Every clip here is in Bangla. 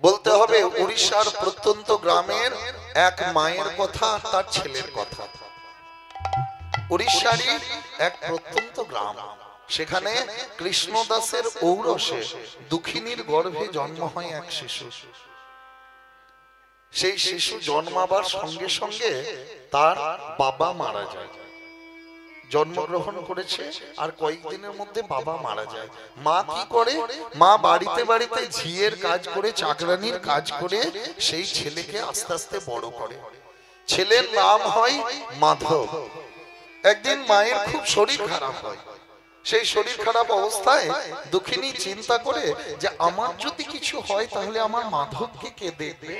বলতে হবে উড়িষ্যার প্রত্যন্ত গ্রামের এক মায়ের কথা, তার ছেলের কথা। উড়িষ্যারই এক প্রত্যন্ত গ্রাম, সেখানে কৃষ্ণদাসের ঔরসে দুঃখিনীর গর্ভে জন্ম হয় এক শিশু। সেই শিশু জন্মাবার সঙ্গে সঙ্গে তার বাবা মারা যায়। জন্মগ্রহণ করেছে আর কয়েকদিনের মধ্যে বাবা মারা যায়। মা কি করে? মা বাড়িতে বাড়িতে ঝিয়ের কাজ করে, চাকরানির কাজ করে সেই ছেলেকে আস্তে আস্তে বড় করে। ছেলের নাম হয় মাধব। একদিন মায়ের খুব শরীর খারাপ হয়। সেই শরীর খারাপ অবস্থায় দুঃখিনী চিন্তা করে যে আমার যদি কিছু হয় তাহলে আমার মাধবকে কে দেখবে?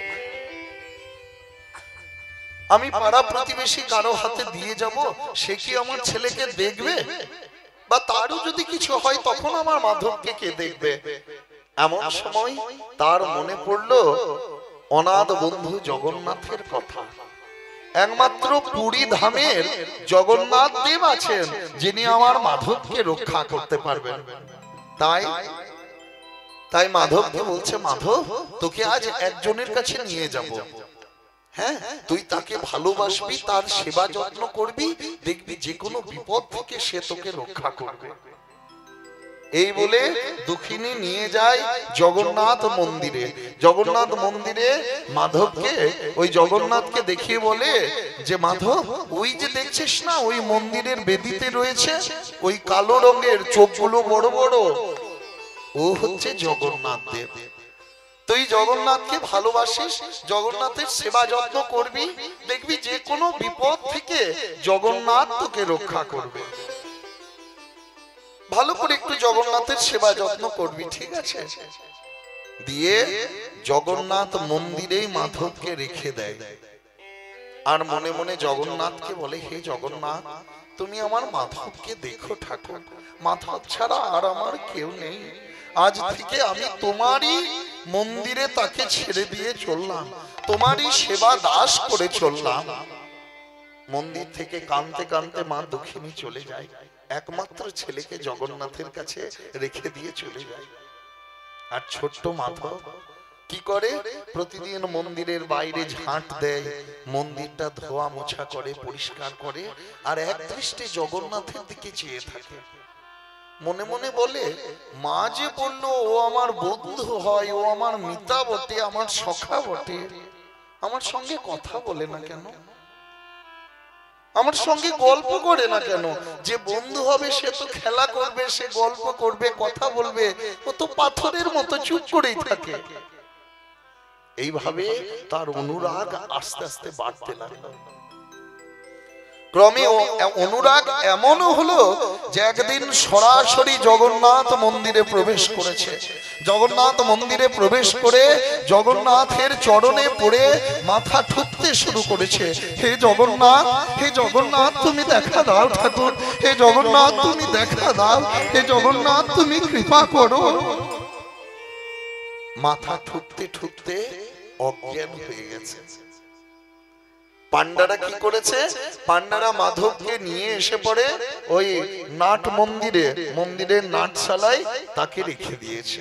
আমি পাড়া প্রতিবেশী কারো হাতে দিয়ে যাব, সে কি আমার ছেলেকে দেখবে? বা তারও যদি কিছু হয় তখন আমার মাধবকে কে দেখবে? এমন সময় তার মনে পড়লো অনাথ বন্ধু জগন্নাথের কথা। একমাত্র পুরী ধামের জগন্নাথ দেব আছেন যিনি আমার মাধবকে রক্ষা করতে পারবেন। তাই মাধবকে বলছে, মাধব তোকে আজ একজনের কাছে নিয়ে যাব। হ্যাঁ, তুই তাকে ভালোবাসবি, তার সেবা যত্ন করবি, দেখবি যে কোনো বিপদ থেকে সে তোকে রক্ষা করবে। এই বলে দুঃখিনী নিয়ে যায় জগন্নাথ মন্দিরে। জগন্নাথ মন্দিরে মাধবকে, ওই জগন্নাথকে দেখিয়ে বলে যে মাধব, ওই যে দেখছিস না ওই মন্দিরের বেদিতে রয়েছে ওই কালো রঙের, চোখগুলো বড় বড়, ও হচ্ছে জগন্নাথ দেব। তুই জগন্নাথকে ভালোবাসিস, জগন্নাথের সেবা যত্ন করবি, দেখবি যে কোনো বিপদ থেকে জগন্নাথ তোকে রক্ষা করবে। ভালো করে একটু জগন্নাথের সেবা যত্ন করবি, ঠিক আছে? দিয়ে জগন্নাথ মন্দিরেই মাধবকে রেখে দেয়। আর মনে মনে জগন্নাথকে বলে, হে জগন্নাথ, তুমি আমার মাধবকে দেখো ঠাকুর, মাধব ছাড়া আর আমার কেউ নেই। আজ থেকে আমি তোমারই মন্দিরে তাকে ছেড়ে দিয়ে চললাম, তোমারই সেবা দাস করে চললাম। মন্দির থেকে কাঁদতে কাঁদতে মা দুঃখিনী চলে যায়। একমাত্র ছেলেকে জগন্নাথের কাছে রেখে দিয়ে চলে যায়। আর ছোট্ট মাধব কি করে? প্রতিদিন মন্দিরের বাইরে ঝাঁট দেয়, মন্দিরটা ধোয়া মোছা করে, পরিষ্কার করে, আর এক দৃষ্টে জগন্নাথের দিকে চেয়ে থাকে। মনে মনে বলে, মা যে বললো ও আমার বন্ধু হয়, ও আমার মিতা বটে, আমার সখা বটে, আমার সঙ্গে কথা বলে না কেন? আমার সঙ্গে গল্প করে না কেন? যে বন্ধু হবে সে তো খেলা করবে, সে গল্প করবে, কথা বলবে, ও তো পাথরের মতো চুপ করেই থাকে। এইভাবে তার অনুরাগ আস্তে আস্তে বাড়তে লাগলো। ক্রমে অনুরাগ এমনও হলো যে একদিন সরাসরি জগন্নাথ মন্দিরে প্রবেশ করেছে। জগন্নাথ মন্দিরে প্রবেশ করে জগন্নাথের চরণে পড়ে মাথা ঠুকতে শুরু করেছে। হে জগন্নাথ, হে জগন্নাথ, তুমি দেখা দাও ঠাকুর, হে জগন্নাথ তুমি দেখা দাও, হে জগন্নাথ তুমি কৃপা করো। মাথা ঠুকতে ঠুকতে অজ্ঞান হয়ে গেছে। পান্ডারা কি করেছে? পান্ডারা মাধবকে নিয়ে এসে পড়ে ওই নাট মন্দিরে, মন্দিরের নাটশালায় তাকে রেখে দিয়েছে।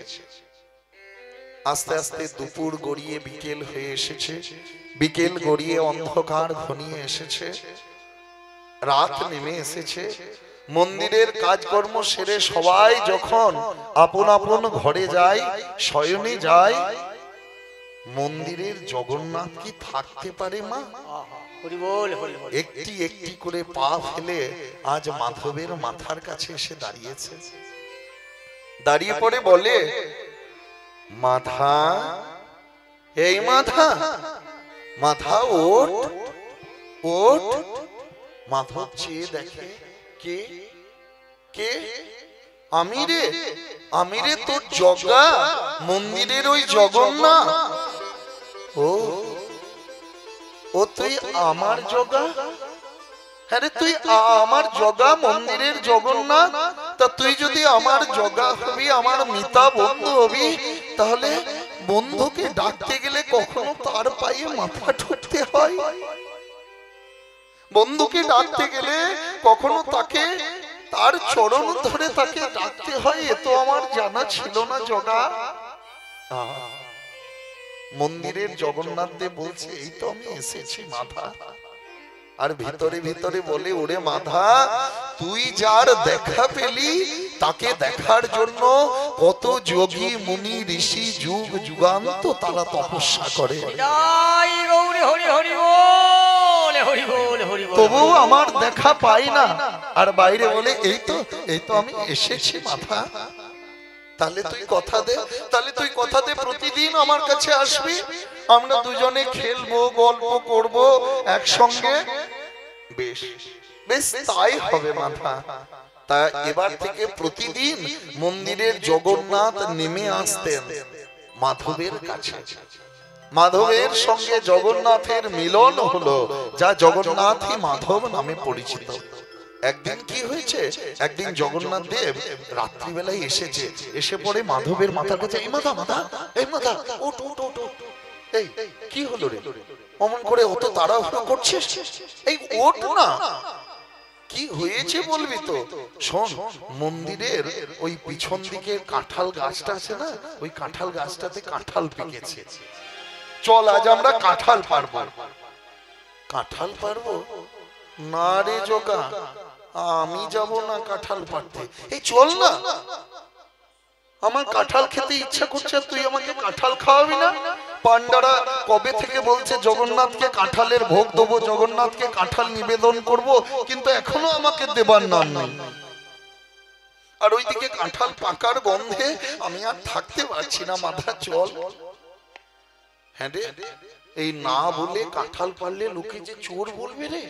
আস্তে আস্তে দুপুর গড়িয়ে বিকেল হয়ে এসেছে, বিকেল গড়িয়ে অন্ধকার ঘনিয়ে এসেছে, রাত নেমে এসেছে। মন্দিরের কাজকর্ম সেরে সবাই যখন আপন আপন ঘরে যায়, শয়নে যায়, মন্দিরের জগন্নাথ কি থাকতে পারে মা? একটি একটি করে পা ফেলে আজ মাধবের মাথার কাছে এসে দাঁড়িয়েছে। দাঁড়িয়ে পড়ে বলে, মাথা, এই মাথা, মাথা ওঠ, ওঠ। মাধব চেয়ে দেখে, কে কে? আমি রে, আমি রে তোর জগা, মন্দিরের ওই জগন্নাথ। ও ও তুই আমার জগা? হ্যাঁ রে, তুই আমার জগা, মন্দিরের জগন্নাথ। তা তুই যদি আমার জগা হবি, আমার মিতা বন্ধু হবি, তাহলে বন্ধুকে ডাকতে গেলে কখনো তার পায়ে মাথা ঠুকতে হয়? বন্ধুকে ডাকতে গেলে কখনো তাকে তার চরণ ধরে তাকে ডাকতে হয়? এ তো আমার জানা ছিল না জগা। মন্দিরের জগন্নাথ দেব বলছে এই তো আমি এসেছি মাধা। আর ভিতরে ভিতরে বলে ওরে মাধা, তুই যার দেখা পেলি তাকে দেখার জন্য কত যোগী মুনি ঋষি যুগ যুগান্ত তারা তপস্যা করে, তবুও আমার দেখা পাই না। আর বাইরে বলে এই তো আমি এসেছি মাথা। তাহলে তুই কথা দে, তাহলে তুই কথা দে প্রতিদিন আমার কাছে আসবি, আমরা দুজনে খেলবো, গল্প করব একসঙ্গে। বেশ বেশ তাই হবে মাথা। তা এবার থেকে প্রতিদিন মন্দিরের জগন্নাথ নেমে আসতেন মাধবের কাছে। মাধবের সঙ্গে জগন্নাথের মিলন হলো, যা জগন্নাথই মাধব নামে পরিচিত। একদিন কি হয়েছে, একদিন জগন্নাথ দেব রাত্রিবেলায় এসেছে, এসে পড়ে মাধবের মাথার কাছে, এই মাথা মাথা, এই মাথা ওঠ ওঠ ওঠ, এই কি হলো রে, অমন করে অত তাড়াহুড়ো করছিস, এই ওঠ না, কি হয়েছে বলবি তো। শোন, মন্দিরের ওই পিছন দিকে কাঁঠাল গাছটা আছে না, ওই কাঁঠাল গাছটাতে কাঁঠাল পেকেছে, চল আজ আমরা কাঁঠাল পারবো। কাঁঠাল পারবো না রে জগা, আমি যাব না কাঁঠাল পারতে, এই চল না, আমার কাঁঠাল খেতে ইচ্ছা করছে, তুই আমাকে কাঁঠাল খাওয়াবি না? পান্ডারা কবে থেকে বলছে জগন্নাথকে কাঁঠালের ভোগ দেবো, জগন্নাথকে কাঁঠাল নিবেদন করব, কিন্তু এখনো আমাকে দেবার নাম নেই। আর ওইদিকে কাঁঠাল পাকার গন্ধে আমি আর থাকতে পারছি না, মাথা চল। হ্যাঁ রে, এই না বলে কাঁঠাল পারলে লোকে যে চোর বলবে রে,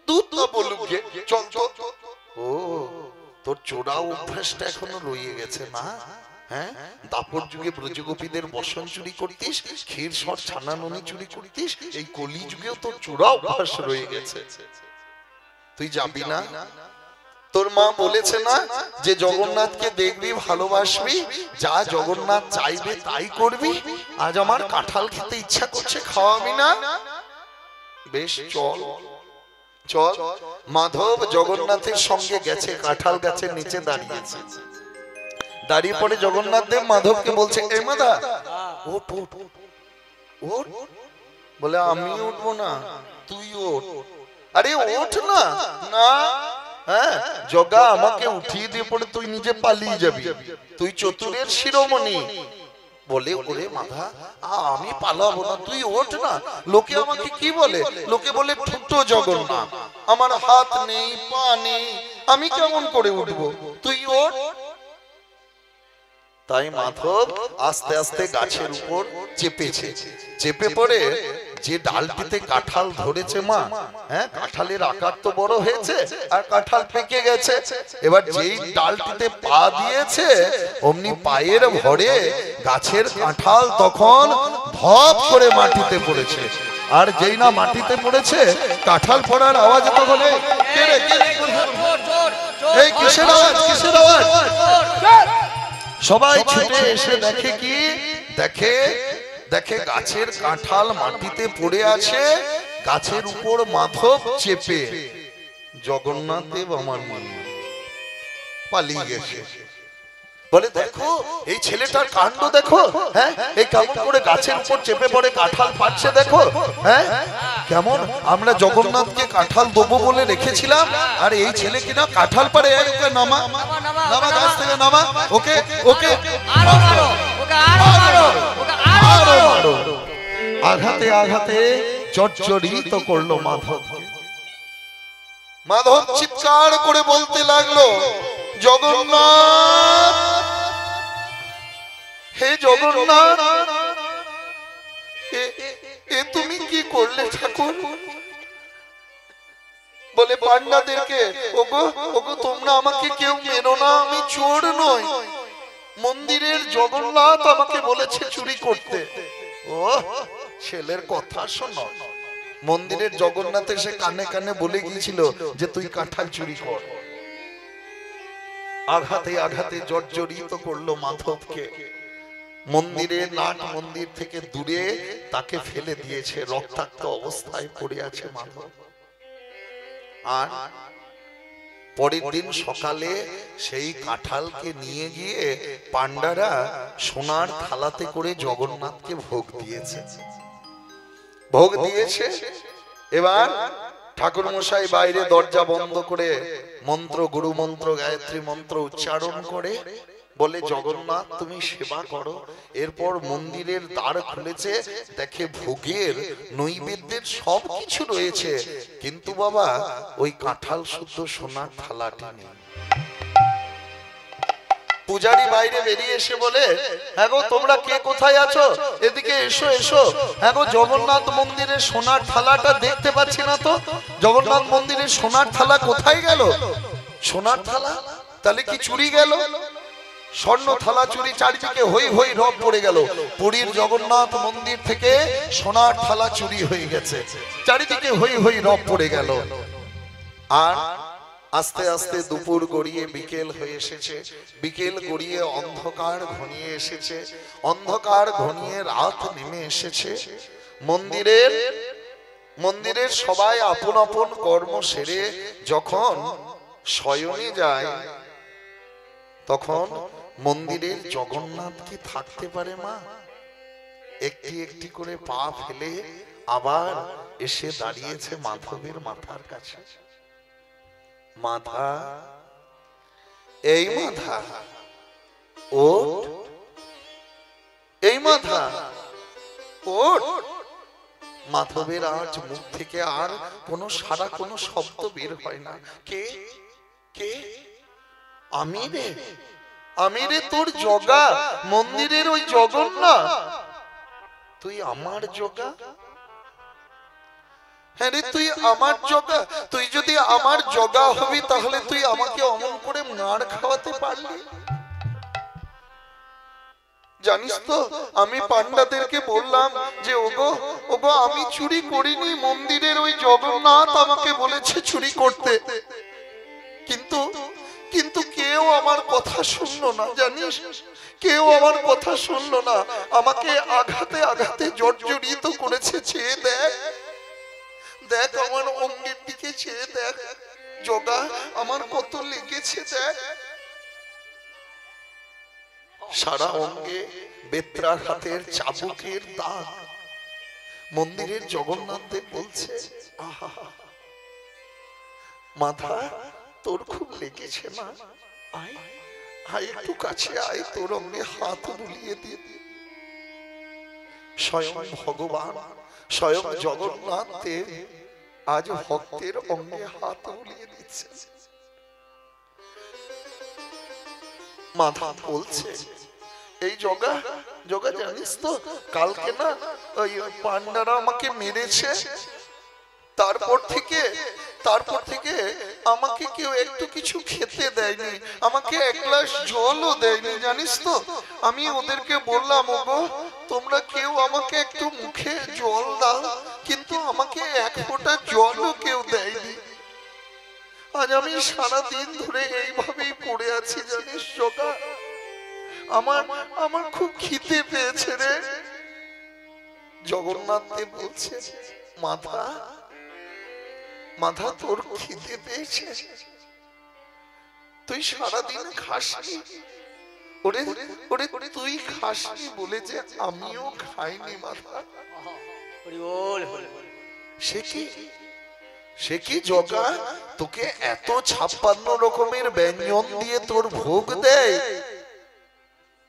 তুই তো বলুক গে, চল চল। ও, তোর চোরা অভ্যাসটা এখনো রয়ে গেছে না? হ্যাঁ, দাপর যুগে ব্রজগোপীদের বসন চুরি করতিস, ক্ষীর সর ছানা ননি চুরি করতিস, এই কলি যুগেও তোর চোরা অভ্যাস রয়ে গেছে। তুই যাবি না? তোর মা বলেছে না যে জগন্নাথকে দেখবি, ভালোবাসবি, যা জগন্নাথ চাইবে তাই করবি। আজ আমার কাঁঠাল খেতে ইচ্ছা করছে, খাওয়াবি না? বেশ চল চল। মাধব জগন্নাথের সঙ্গে গেছে, কাঁঠাল গাছের নিচে দাঁড়িয়েছে। দাঁড়িয়ে পড়ে জগন্নাথ দেব মাধবকে বলছে, এ মাধা ওঠ ওঠ ওঠ। বলে আমি উঠবো না, তুই ওঠ। আরে ওঠ না। না, হ্যাঁ জগা আমাকে উঠিয়ে দিয়ে পড়ে তুই নিজে পালিয়ে যাবি, তুই চতুরের শিরোমণি। বলে ওরে মাধা, আমি পালাবো না, তুই ওঠ না। লোকে আমাকে কি বলে? লোকে বলে ঠুটো জগন্নাথ, আমার হাত নেই পা নেই, আমি কেমন করে উঠবো, তুই ওঠ। তাই মাধব আস্তে আস্তে গাছের উপর চেপেছে, চেপে পড়ে যে ডালটিতে কাঁঠাল ধরেছে মা, হ্যাঁ কাঁঠালের আকার তো বড় হয়েছে আর কাঁঠাল পেকে গেছে, এবার যেই ডালটিতে পা দিয়েছে অমনি পায়ের ভরে গাছের কাঁঠাল তখন ধপ করে মাটিতে পড়েছে। আর যেই না মাটিতে পড়েছে, কাঁঠাল পড়ার আওয়াজ তখন এই কিসের আওয়াজ, কিসের আওয়াজ? সবাই ছুটে এসে দেখে কি, দেখে দেখে গাছের কাঁঠাল মাটিতে পড়ে আছে, গাছের উপর মাধব চেপে। জগন্নাথ দেব আমার মনে পালিয়ে গেছে। বলে দেখো এই ছেলেটার কাণ্ড দেখো, হ্যাঁ এই কেমন করে গাছের উপর চেপে পড়ে কাঁঠাল পাচ্ছে দেখো, হ্যাঁ কেমন আমরা জগন্নাথকে কাঁঠাল দেবো বলে রেখেছিলাম, আর এই ছেলে কিনা কাঁঠাল পারে। ওকে নামা, নামা গাছ থেকে নামা, ওকে ওকে আঘাতে আঘাতে জর্জরিত করলো মাধব। মাধব চিৎকার করে বলতে লাগলো, জগন্নাথ, হে জগন্নাথ, এ তুমি কি করলে ঠাকুর? বলে পান্ডাদেরকে, ওগো ওগো তোমরা আমাকে কেউ মেরো না, আমি চোর নই, মন্দিরের জগন্নাথ আমাকে বলেছে চুরি করতে। ও ছেলের কথা শোনো, মন্দিরের জগন্নাথ এসে কানে কানে বলে গিয়েছিল যে তুই কাঁঠাল চুরি কর। আঘাতে আঘাতে জর্জরিত করলো মাধবকে। মন্দিরের নাট মন্দির থেকে দূরে তাকে ফেলে দিয়েছে, রক্তাক্ত অবস্থায় পড়ে আছে মাধব। আর পরের দিন সকালে সেই কাঁঠালকে নিয়ে গিয়ে পান্ডারা সোনার থালাতে করে জগন্নাথকে ভোগ দিয়েছে। ভোগ দিয়েছে, এবার ঠাকুর মশাই বাইরে দরজা বন্ধ করে মন্ত্র, গুরু মন্ত্র, গায়ত্রী মন্ত্র উচ্চারণ করে বলে, জগন্নাথ তুমি সেবা করো। এরপর মন্দিরের দ্বার খুলেছে, দেখে ভোগের নৈবেদ্যের সব কিছু রয়েছে, কিন্তু বাবা ওই কাঁঠাল শুদ্ধ সোনার থালাটি নেই। পূজারী বাইরে বেরিয়ে এসে বলে, হ্যাঁ গো তোমরা কে কোথায় আছো, এদিকে এসো এসো। হ্যাঁ গো জগন্নাথ মন্দিরের সোনার থালাটা দেখতে পাচ্ছি না তো, জগন্নাথ মন্দিরের সোনার থালা কোথায় গেল? সোনার থালা তাহলে কি চুরি গেল? স্বর্ণ থালা চুরি, চারিদিকে হই হই রব পড়ে গেল। পুরীর জগন্নাথ মন্দির থেকে সোনার থালা চুরি হয়ে গেছে, চারিদিকে হই হই রব পড়ে গেল। আর আস্তে আস্তে দুপুর গড়িয়ে বিকেল হয়ে এসেছে, বিকেল গড়িয়ে অন্ধকার ঘনিয়ে এসেছে, অন্ধকার ঘনিয়ে রাত নেমে এসেছে। মন্দিরের সবাই আপন আপন কর্ম সেরে যখন শয়নে যায়, তখন মন্দিরের জগন্নাথ কি থাকতে পারে মা? একটি একটি করে পা ফেলে আবার এসে দাঁড়িয়েছে মাধবের মাথার কাছে। মাথা, এই মাথা ওঠ, এই মাথা ওঠ। মাধবের আজ মুখ থেকে আর কোনো সারা কোনো শব্দ বের হয় না। কে কে? আমি রে, আমি রে তোর জগা, মন্দিরের ওই জগন্নাথ। তুই আমার জগা? হ্যাঁ রে তুই আমার জগা। তুই যদি আমার জগা হবি তাহলে তুই আমাকে অমন করে মার খাওয়াতে পারলি? জানিস তো আমি পান্ডাদেরকে বললাম যে ওগো ওগো আমি চুরি করিনি, মন্দিরের ওই জগন্নাথ আমাকে বলেছে চুরি করতে, কিন্তু কিন্তু কেউ আমার কথা শুনলো না। জানিস, কেউ আমার কথা শুনলো না, আমাকে আঘাতে আঘাতে জর্জরিত করেছে। চেয়ে দেখ, দেখ আমার অঙ্গের দিকে চেয়ে দেখ জগা, আমার কত লেগেছে দেখ। সারা অঙ্গে বেত্রার হাতের চাবুকের দাগ। মন্দিরের জগন্নাথ দেব বলছে, আহা মাথা তোর খুব লেগেছে না, আয় আয় একটু কাছে আয়, তোর অঙ্গে হাত বুলিয়ে দিয়ে। স্বয়ং ভগবান, স্বয়ং জগন্নাথ দেব আজ ভক্তের অঙ্গে হাত বুলিয়ে দিচ্ছে। মাথা বলছে, এই জগা জগা জানিস তো কালকে না ওই পান্ডারা আমাকে মেরেছে, তারপর থেকে আমাকে কেউ একটু কিছু খেতে দেয়নি, আমাকে এক গ্লাস জলও দেয়নি। জানিস তো আমি ওদেরকে বললাম, ওগো তোমরা কেউ আমাকে একটু মুখে জল দাও, কিন্তু আমাকে এক ফোঁটা জলও কেউ দেয়নি। আজ আমি সারা দিন ধরে এইভাবেই পড়ে আছি। জানিস জগা, আমার খুব খিদে পেয়েছে রে। জগন্নাথ দেব বলছে, মাথা মাথা তোর খিদে পেয়েছে, তুই সারাদিন খাসনি। ওরে ওরে তুই খাসনি বলে যে আমিও খাইনি মাথা। সে কি জগা, তোকে এত 56 রকমের ব্যঞ্জন দিয়ে তোর ভোগ দেয়,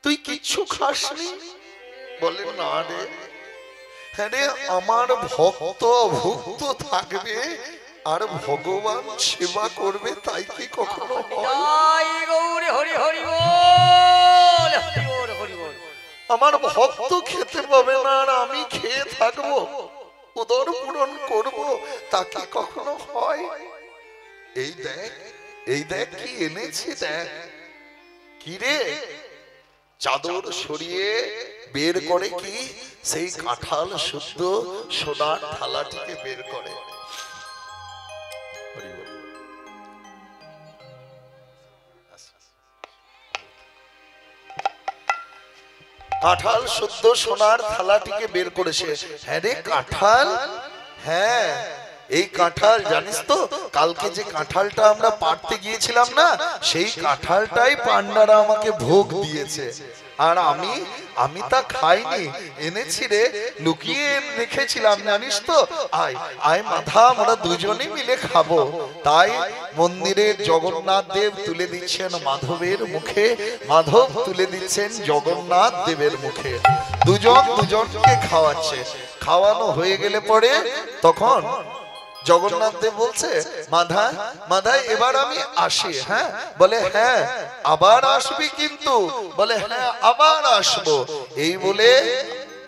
তুই কিচ্ছু খাসনি? বলে না রে, হ্যাঁ রে আমার ভক্ত ভুক্ত থাকবে আর ভগবান সেবা করবে, তাই কি কখনো হয়? আমার ভক্ত খেতে পাবে না আর আমি খেয়ে থাকবো, উদর পূরণ করবো, তা কি কখনো হয়? এই দেখ কি এনেছি, দেখ কি রে। চাদর সরিয়ে বের করে কি সেই কাঁঠাল শুদ্ধ সোনার থালাটিকে বের করে। কাঁঠাল শুদ্ধ সোনার থালাটিকে বের করেছে। হ্যাঁ রে কাঁঠাল, হ্যাঁ এই কাঁঠাল জানিস তো, কালকে যে কাঁঠালটা আমরা পাড়তে গিয়েছিলাম না, সেই কাঁঠালটাই পান্ডারা আমাকে ভোগ দিয়েছে। আর আমি তা খাইনি, এনেছি রে, লুকিয়ে রেখেছিলাম জানিস তো। আয় আয় মাধা, আমরা দুজনে মিলে খাবো। তাই মন্দিরের জগন্নাথ দেব তুলে দিচ্ছেন মাধবের মুখে, মাধব তুলে দিচ্ছেন জগন্নাথ দেবের মুখে, দুজন দুজনকে খাওয়াচ্ছে। খাওয়ানো হয়ে গেলে পরে তখন জগন্নাথ দেব বলছে, মাধা মাধা এবার আমি আসি। হ্যাঁ, বলে হ্যাঁ আবার আসবি কিন্তু, বলে হ্যাঁ আবার আসবো।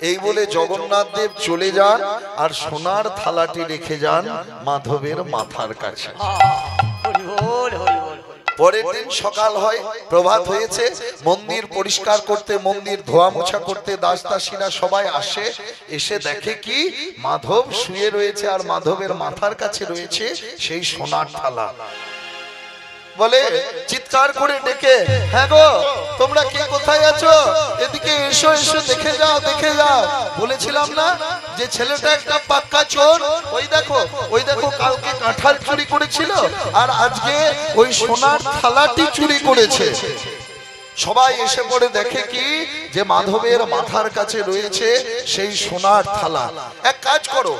এই বলে জগন্নাথ দেব চলে যান আর সোনার থালাটি রেখে যান মাধবের মাথার কাছে। পরের দিন সকাল হয়, প্রভাত হয়েছে, মন্দির পরিষ্কার করতে, মন্দির ধোয়া মোছা করতে দাস দাসীরা সবাই আসে। এসে দেখে কি মাধব শুয়ে রয়েছে আর মাধবের মাথার কাছে রয়েছে সেই সোনার থালা। বলে চিৎকার করে ডেকে, হ্যাঁ গো তোমরা কে কোথায় আছো, এদিকে এসো এসো, দেখে যাও দেখে যাও। বলেছিলাম না যে ছেলেটা একটা পাক্কা চোর, ওই দেখো কালকে কাঁঠাল চুরি করেছিল আর আজকে ওই সোনার থালাটি চুরি করেছে। সবাই এসে পড়ে দেখে কি যে মাধবের মাথার কাছে রয়েছে সেই সোনার থালা। এক কাজ করো,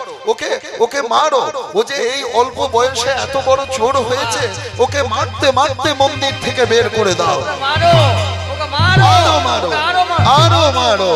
ওকে মারো, ও যে এই অল্প বয়সে এত বড় চোর হয়েছে, ওকে মারতে মারতে মন্দির থেকে বের করে দাও। আরো মারো আরো মারো।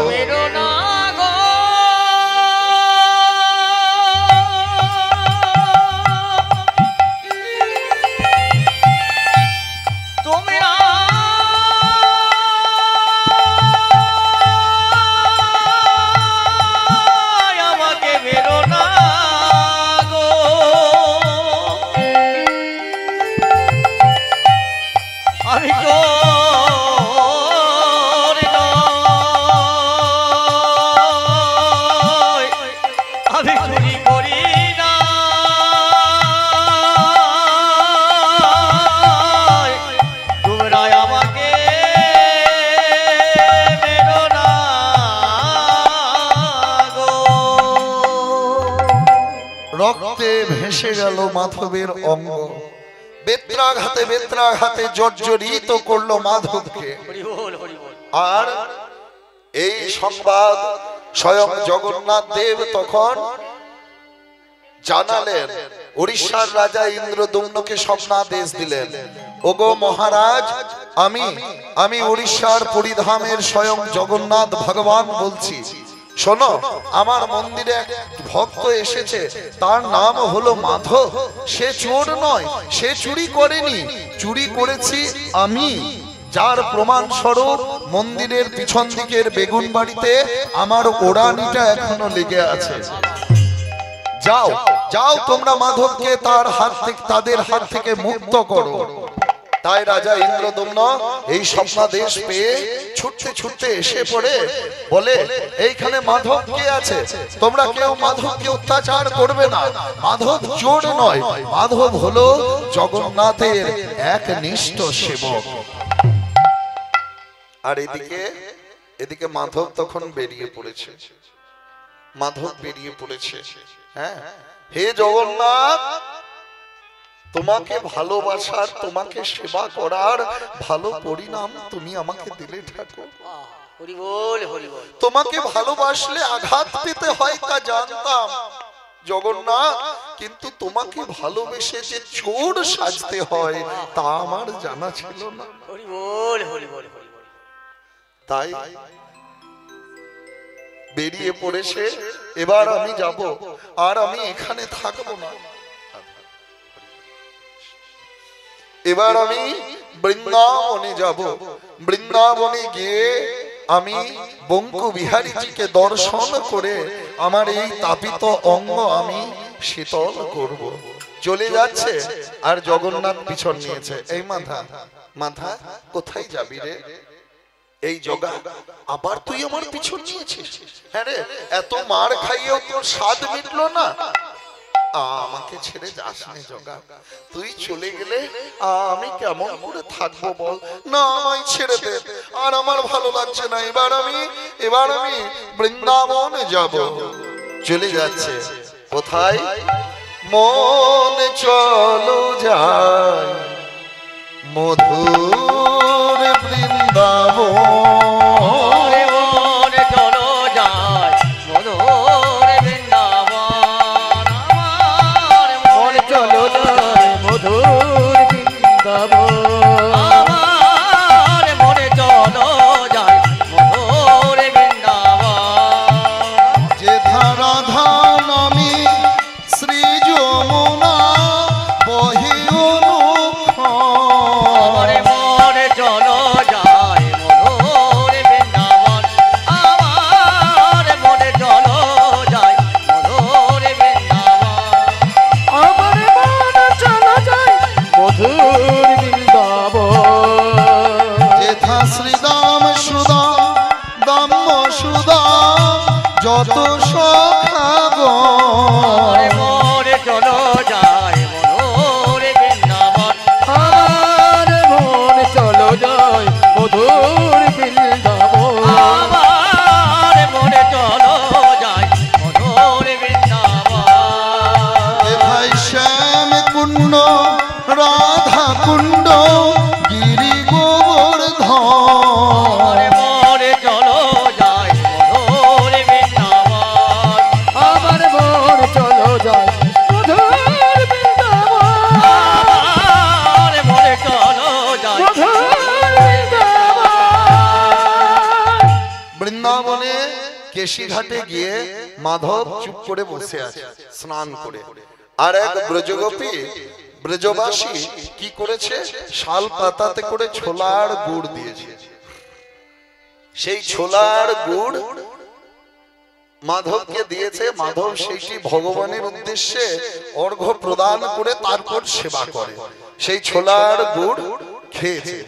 রক্তে ভেসে গেল মাধবের অঙ্গ, বেত্রাঘাতে জর্জরিত করলো মাধবকে। আর এই সংবাদ স্বয়ং জগন্নাথ দেব তখন জানালেন, উড়িষ্যার রাজা ইন্দ্রদম্নকে স্বপ্নাদেশ দিলেন, ওগো মহারাজ, আমি উড়িষ্যার পরিধামের স্বয়ং জগন্নাথ ভগবান বলছি। শোনো, আমার মন্দিরে এক ভক্ত এসেছে, তার নাম হলো মাধব। সে চোর নয়, সে চুরি করেনি, চুরি করেছি আমি। যার প্রমাণ স্বরূপ মন্দিরের পিছন দিকের বেগুন বাড়িতে আমার ওড়ানিটা এখনো লেগে আছে। যাও যাও, তোমরা মাধবকে তাদের হাত থেকে মুক্ত করো। তাই রাজা ইন্দ্রদম্ন এই স্বপ্নাদেশ পেয়ে ছুটতে ছুটতে এসে পড়ে বলে, এইখানে মাধব কে আছে, তোমরা কেউ মাধবকে অত্যাচার করবে না। মাধব চোর নয়, মাধব হলো জগন্নাথের একনিষ্ঠ সেবক। আর এদিকে মাধব তখন বেরিয়ে পড়েছে। হ্যাঁ, হে জগন্নাথ, তোমাকে ভালোবাসার, তোমাকে সেবা করার ভালো পরিণাম তুমি আমাকে দিলে ঠাকুর। তোমাকে ভালোবাসলে আঘাত পেতে হয় তা জানতাম জগন্নাথ, কিন্তু তোমাকে ভালোবেসে যে চোর সাজতে হয় তা আমার জানা ছিল না। তাই বেরিয়ে পড়েছে, এবার আমি যাব, আর আমি এখানে থাকবো না। এবার আমি বৃন্দাবনে যাব। বৃন্দাবনে গিয়ে আমি বঙ্কু বিহারীজিকে দর্শন করে আমার এই তাপিত অঙ্গ আমি শীতল করব। চলে যাচ্ছে আর জগন্নাথ পিছন নিয়েছে। এই মাথা কোথায় যাবি রে? এই জগা, আবার তুই আমার পিছন নিয়েছিস? হ্যাঁ রে, এত মার খাইয়েও তোর স্বাদ মিটলো না? আমাকে ছেড়ে যাস না জগা, তুই চলে গেলে আমি কেমন করে থাকবো বল? না, আমায় ছেড়ে দে, আর আমার ভালো লাগছে না। এবার আমি বৃন্দাবনে যাব। চলে যাচ্ছে কোথায়? মন চলো যায় মধুর বৃন্দাবন। মন চলো যায় মধুর বৃন্দাবন, আমার মন চলো যায় মধুর বৃন্দাবন, আমার মনে চলো যায় মধুর বৃন্দাবন। যে ধারা নামি শ্রী যমুনা বহে আমার মনে চলো যায় মধুর বৃন্দাবন, আমার মনে চলো যায় মধুর বৃন্দাবন, আমার মনে চলো যায় মধুর বৃন্দাবন। যেথা শ্রীদাম সুদাম দাম সুদাম যত সখাগণ। আমার মনে চলো যায় মধুর বৃন্দাবন, আমার মনে চলো যায় মধুর বৃন্দাবন, আমার মনে চলো যায় মধুর বৃন্দাবন। ভাই শ্যাম কুণ্ড রাধা কুণ্ড গিরি গোবর্ধন। আমার মনে চলো যায় মধুর বৃন্দাবন, আমার মনে চলো যায় মধুর বৃন্দাবন, আমার মনে চলো যায় মধুর বৃন্দাবন। বৃন্দাবনে কেশিঘাটে গিয়ে মাধব চুপ করে বসে আছে স্নান করে। আর এক ব্রজগোপী ব্রজবাসী কি করেছে, শাল পাতাতে করে ছোলার গুড় দিয়েছে। সেই ছোলার গুড় মাধবকে দিয়েছে। মাধব সেইটি ভগবানের উদ্দেশ্যে অর্ঘ্য প্রদান করে তারপর সেবা করে। সেই ছোলার গুড় খেয়েছে।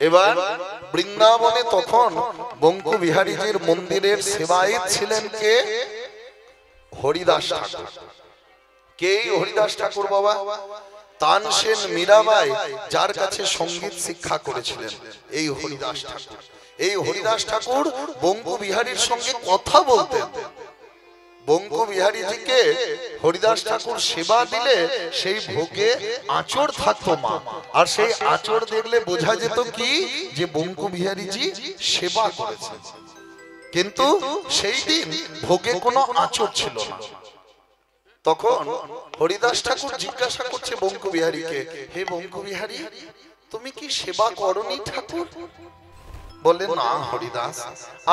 এবার বৃন্দাবনে তখন বঙ্কু বিহারীজির মন্দিরের সেবায়িত ছিলেন কে? হরিদাস ঠাকুর। কে হরিদাস ঠাকুর বাবা? তানসেন মীরাবাই যার কাছে সঙ্গীত শিক্ষা করেছিলেন এই হরিদাস ঠাকুর। এই হরিদাস ঠাকুর বঙ্কু বিহারীর সঙ্গে কথা বলতেন। বঙ্কু বিহারীজিকে হরিদাস ঠাকুর সেবা দিলে সেই ভোগে আঁচড় থাকতো মা, আর সেই আঁচড় দেখলে বোঝা যেত কি যে বঙ্কু বিহারীজি সেবা করেছেন। কিন্তু সেই দিন ভোগে কোনো আঁচড় ছিল না। তখন হরিদাস ঠাকুর জিজ্ঞাসা করছে বঙ্কু বিহারীকে, হে বঙ্কু বিহারী, তুমি কি সেবা করনি ঠাকুর? বলে, না হরিদাস,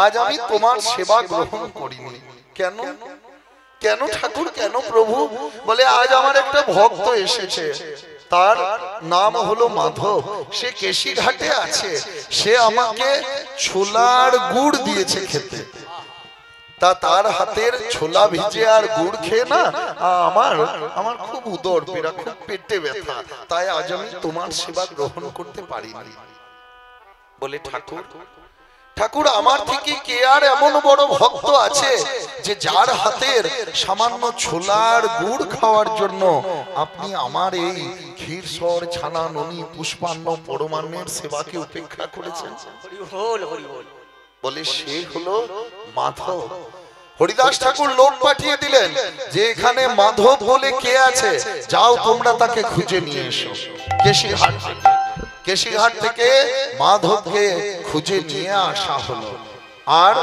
আজ আমি তোমার সেবা গ্রহণ করিনি। কেন? কেন ঠাকুর, কেন প্রভু? বলে, আজ আমার একটা ভক্ত এসেছে, তার নাম হলো মাধব, সে কেশিঘাটে আছে, সে আমাকে ছোলার গুড় দিয়েছে খেতে। তা তার হাতের ছোলা ভিজে আর গুড় খেয়ে না আমার খুব উদর পীড়া, খুব পেটে ব্যথা, তাই আজ আমি তোমার সেবা গ্রহণ করতে পারিনি। বলে, ঠাকুর আমার থেকে কে আর এমন বড় ভক্ত আছে যে যার হাতের সামান্য ছোলার গুড় খাওয়ার জন্য আপনি আমার এই ক্ষীরসর ছানা ননি পুষ্পান্ন পরমান্নের সেবাকে উপেক্ষা করেছেন? বলে, সে হলো মাধব। হরিদাস ঠাকুর লোক পাঠিয়ে দিলেন যে এখানে মাধব বলে কে আছে, যাও তোমরা তাকে খুঁজে নিয়ে এসো। কেশিঘাট থেকে মাধবকে খুঁজে নিয়ে আসা হলো। আর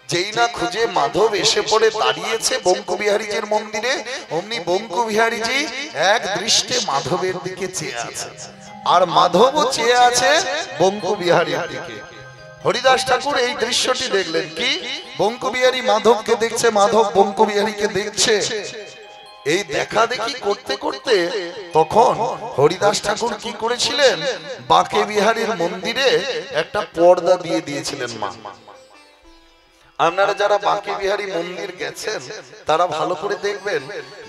যেই না খুঁজে মাধব এসে পড়ে দাঁড়িয়েছে বঙ্কু বিহারীজির মন্দিরে, অমনি বঙ্কু বিহারীজি এক দৃষ্টে মাধবের দিকে চেয়ে আছে, আর মাধবও চেয়ে আছে বঙ্কু বিহারীর দিকে। হরিদাস ঠাকুর এই দৃশ্যটি দেখলেন, কি বঙ্কু বিহারী মাধবকে দেখছে, মাধব বঙ্কু বিহারীকে দেখছে। এই দেখা দেখি করতে করতে তখন হরিদাস ঠাকুর কি করেছিলেন, বাঁকে বিহারীর মন্দিরে একটা পর্দা দিয়ে দিয়েছিলেন মা। আপনারা যারা বাঁকে বিহারী মন্দির গেছেন তারা ভালো করে দেখবেন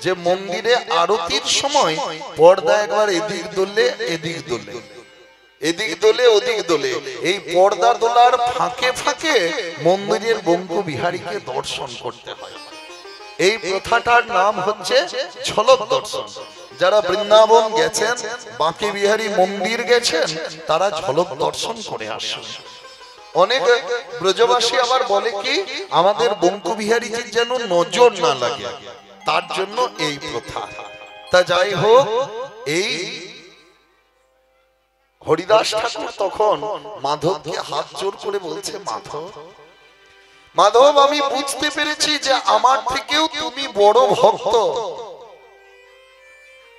যে মন্দিরে আরতির সময় পর্দা একবার এদিক দোলে এদিক দোলে, এদিক দোলে ওদিক দোলে। এই পর্দা দোলার ফাঁকে ফাঁকে মন্দিরের বঙ্কু বিহারীকে দর্শন করতে হয়। এই প্রথাটার নাম হচ্ছে ঝলক দর্শন। যারা বৃন্দাবন গেছেন, বাঁকে বিহারী মন্দির গেছেন, তারা ঝলক দর্শন করে আসেন। অনেক ব্রজবাসী আবার বলে কি, আমাদের বঙ্কু বিহারীজির যেন নজর না লাগে, তার জন্য এই প্রথা। তা যাই হোক, এই হরিদাস ঠাকুর তখন মাধবকে হাত জোর করে বলছে, মাধব, মাধব, আমি বুঝতে পেরেছি যে আমার থেকেও তুমি বড় ভক্ত,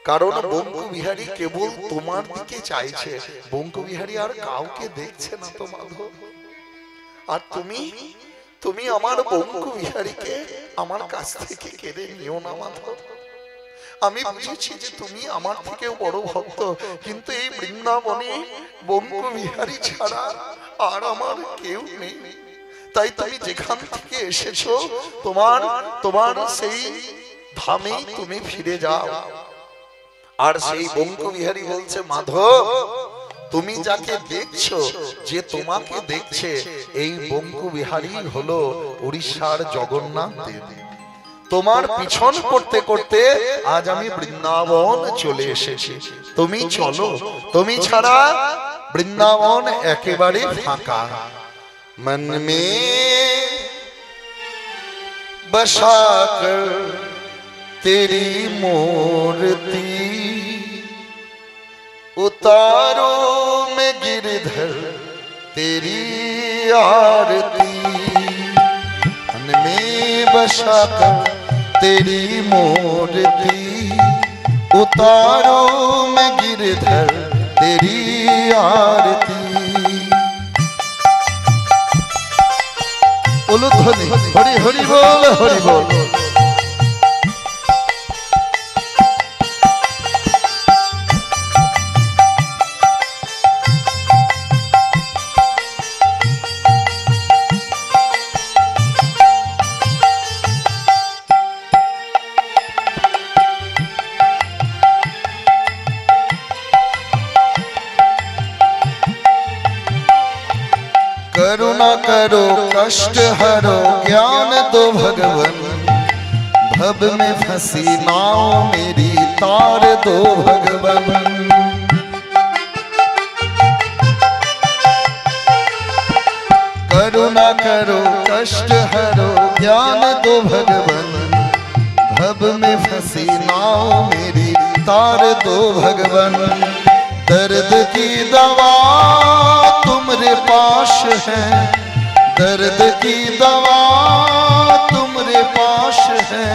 কারণ বঙ্কু বিহারী কেবল তোমার দিকে চাইছে, বঙ্কু বিহারী আর কাউকে দেখছে না তো মাধব। আর তুমি আমার বঙ্কু বিহারীকে আমার কাছ থেকে কেড়ে নিও না মাধব। আমি বুঝেছি যে তুমি আমার থেকেও বড় ভক্ত, কিন্তু এই বৃন্দাবনে বঙ্কু বিহারী ছাড়া আর আমার কেউ নেই। তাই তুমি যেখান থেকে এসেছো তোমার সেই ধামে তুমি ফিরে যাও। আর সেই বঙ্কু বিহারী বলছে, মাধব, তুমি যাকে দেখছো, যে তোমাকে দেখছে, এই বঙ্কু বিহারী হলো উড়িষ্যার জগন্নাথ দেব। তোমার পিছন করতে করতে আজ আমি বৃন্দাবন চলে এসেছি। তুমি চলো, তুমি ছাড়া বৃন্দাবন একেবারে ফাঁকা। मन में बसा कर तेरी मूर्ति उतारो मैं गिरधर तेरी आरती। मन में बसा कर तेरी मूर्ति उतारो मैं गिरधर तेरी आरती। उलुध्वनि हरि हरि बोल हरि बोल। करुणा करो कष्ट हरो ज्ञान दो भगवन, भव में फंसी नाव मेरी तार दो भगवन। करुणा करो कष्ट हरो ज्ञान दो भगवन, भव में फंसी नाव मेरी तार दो भगवन। दर्द की दवा तुमरे पास है, दर्द की दवा तुमरे पास है,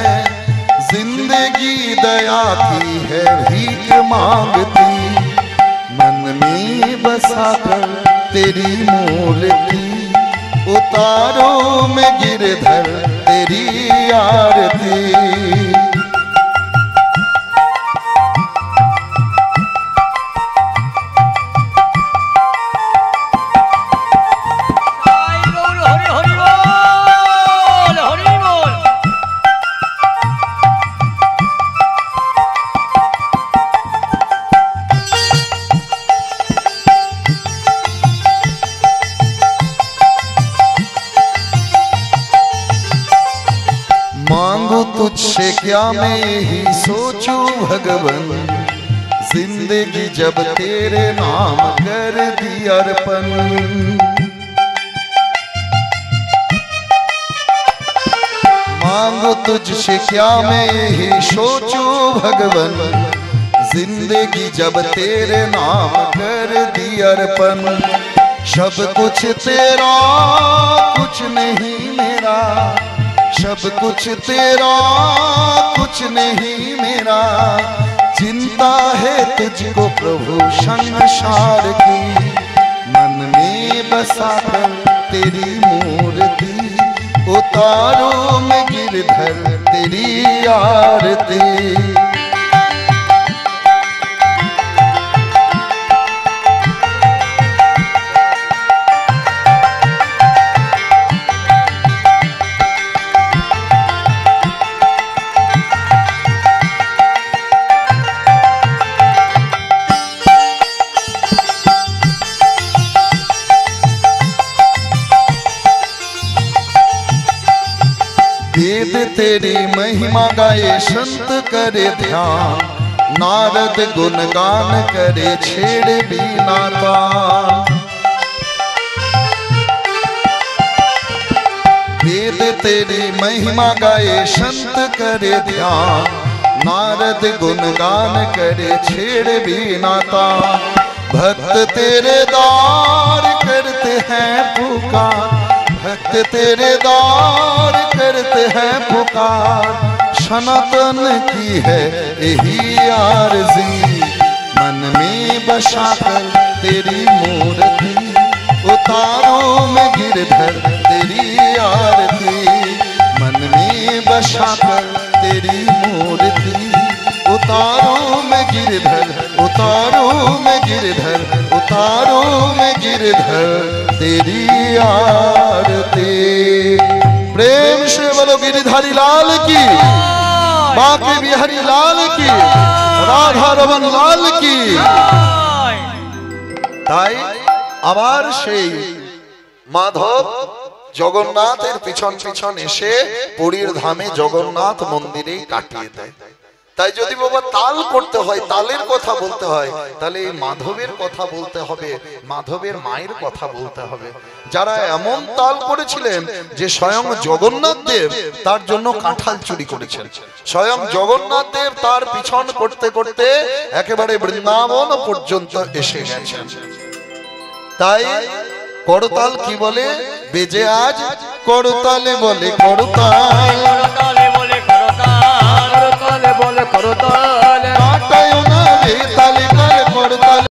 जिंदगी दया की है भीख मांगती। मन में बसा कर तेरी मूर्ति उतारो मैं गिरधर तेरी आरती। तुझसे क्या मैं यही सोचूं भगवन, जिंदगी जब तेरे नाम कर दी अर्पण। मांगो तुझसे क्या मैं यही सोचूं भगवन, जिंदगी जब तेरे नाम कर दी अर्पण। सब कुछ तेरा कुछ नहीं मेरा, सब कुछ तेरा कुछ नहीं मेरा, चिंता है तुझको प्रभु संसार की। मन में बसा कर तेरी मूर्ति उतारो मैं गिरधर तेरी आरती। वेद तेरी महिमा गाए संत करे ध्यान, नारद गुणगान करे छेड़ बीना तान। वेद तेरी महिमा गाए संत करे ध्यान, नारद गुणगान करे छेड़ बीना तान। भक्त तेरे द्वार करते हैं पुकार, भक्त तेरे द्वार करते हैं पुकार। सनातन की है यही आरज़ी, मन में बसा कर तेरी मूर्ति, उतारो मैं गिरधर तेरी आरती। मन में बसा कर तेरी मूर्ति, उतारो मैं गिरधर, उतारो मैं गिरधर, उतारो मैं गिरधर तेरी आरती। प्रेम से बोलो गिरधारी लाल की, बाके बिहारी लाल की, राधा रमन लाल की। তাই আবার সেই মাধব জগন্নাথের পিছন পিছন এসে পুরীর ধামে জগন্নাথ মন্দিরেই কাটিয়ে দেয়। তাই যদি বাবা তাল করতে হয়, তালের কথা বলতে হয়, তাহলে এই মাধবের কথা বলতে হবে, মাধবের মায়ের কথা বলতে হবে, যারা এমন তাল করেছিলেন যে স্বয়ং জগন্নাথ দেব তার জন্য কাঁঠাল চুরি করেছেন। স্বয়ং জগন্নাথ দেব তার পিছন করতে করতে একেবারে বৃন্দাবন পর্যন্ত এসে গেছেন। তাই করতাল কি বলে বেজে আজ, করতালে বলে করতাল।